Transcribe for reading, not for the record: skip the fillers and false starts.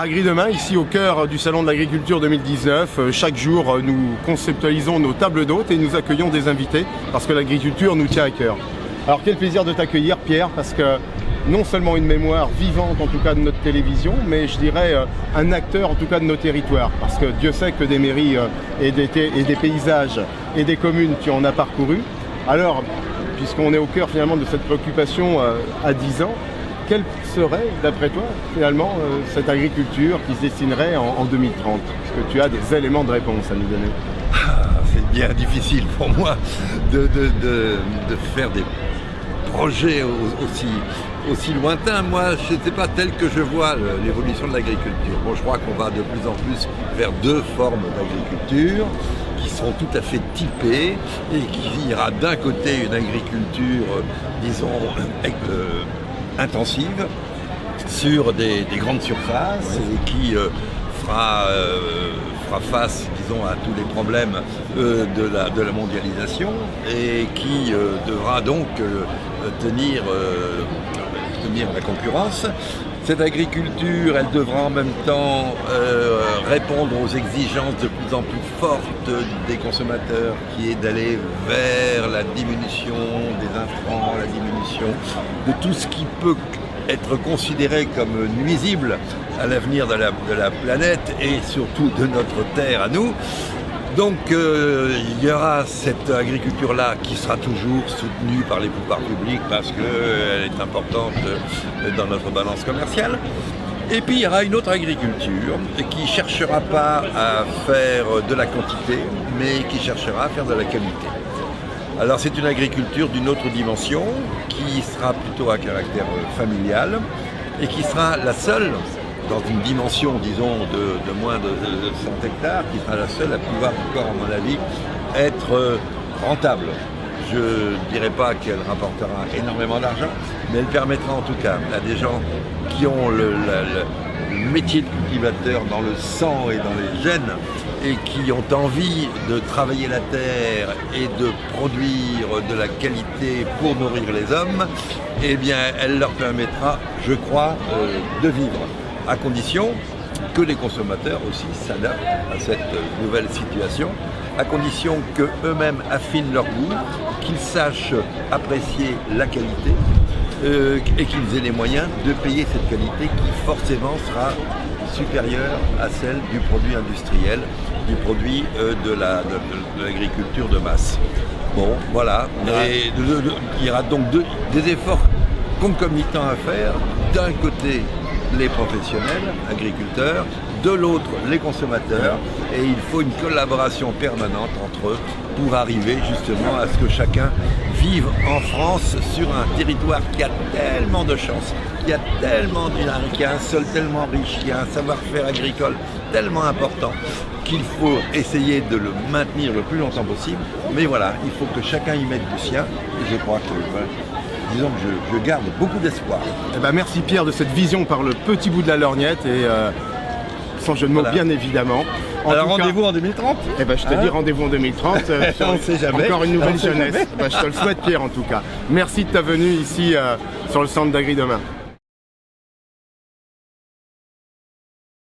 Agri-Demain, ici au cœur du Salon de l'Agriculture 2019. Chaque jour, nous conceptualisons nos tables d'hôtes et nous accueillons des invités parce que l'agriculture nous tient à cœur. Alors quel plaisir de t'accueillir, Pierre, parce que non seulement une mémoire vivante en tout cas de notre télévision, mais je dirais un acteur en tout cas de nos territoires. Parce que Dieu sait que des mairies et des paysages et des communes tu en as parcouru. Alors, puisqu'on est au cœur finalement de cette préoccupation à 10 ans, quelle serait, d'après toi, finalement, cette agriculture qui se dessinerait en 2030? Est-ce que tu as des éléments de réponse à nous donner? C'est bien difficile pour moi de faire des projets aussi lointains. Moi, ce n'est pas tel que je vois l'évolution de l'agriculture. Bon, je crois qu'on va de plus en plus vers deux formes d'agriculture qui seront tout à fait typées et qui ira d'un côté une agriculture, disons, intensive sur des grandes surfaces et qui fera face, disons, à tous les problèmes de la mondialisation et qui devra donc tenir la concurrence. Cette agriculture, elle devra en même temps répondre aux exigences de plus en plus fortes des consommateurs, qui est d'aller vers la diminution des intrants, la diminution de tout ce qui peut être considéré comme nuisible à l'avenir de la planète et surtout de notre terre à nous. Donc il y aura cette agriculture-là qui sera toujours soutenue par les pouvoirs publics parce qu'elle est importante dans notre balance commerciale. Et puis il y aura une autre agriculture qui ne cherchera pas à faire de la quantité, mais qui cherchera à faire de la qualité. Alors c'est une agriculture d'une autre dimension qui sera plutôt à caractère familial et qui sera la seule dans une dimension, disons, de moins de 100 hectares, qui sera la seule à pouvoir encore, à mon avis, être rentable. Je ne dirais pas qu'elle rapportera énormément d'argent, mais elle permettra en tout cas à des gens qui ont le métier de cultivateur dans le sang et dans les gènes et qui ont envie de travailler la terre et de produire de la qualité pour nourrir les hommes, eh bien, elle leur permettra, je crois, de vivre, à condition que les consommateurs aussi s'adaptent à cette nouvelle situation, à condition qu'eux-mêmes affinent leur goût, qu'ils sachent apprécier la qualité et qu'ils aient les moyens de payer cette qualité qui forcément sera supérieure à celle du produit industriel, du produit de l'agriculture de masse. Bon, voilà. Et il y aura donc des efforts concomitants à faire. D'un côté, les professionnels, agriculteurs, de l'autre, les consommateurs, et il faut une collaboration permanente entre eux pour arriver justement à ce que chacun vive en France sur un territoire qui a tellement de chance, qui a tellement qui a un sol tellement riche, qui a un savoir-faire agricole tellement important qu'il faut essayer de le maintenir le plus longtemps possible. Mais voilà, il faut que chacun y mette du sien, et je crois que disons que je garde beaucoup d'espoir. Eh ben, merci Pierre de cette vision par le petit bout de la lorgnette et sans jeu de mots, voilà. Bien évidemment. Alors rendez-vous en 2030. Eh ben, je te dis rendez-vous en 2030. On ne sait jamais. Encore une nouvelle jeunesse. Ben, je te le souhaite Pierre en tout cas. Merci de ta venue ici sur le centre d'Agri-Demain.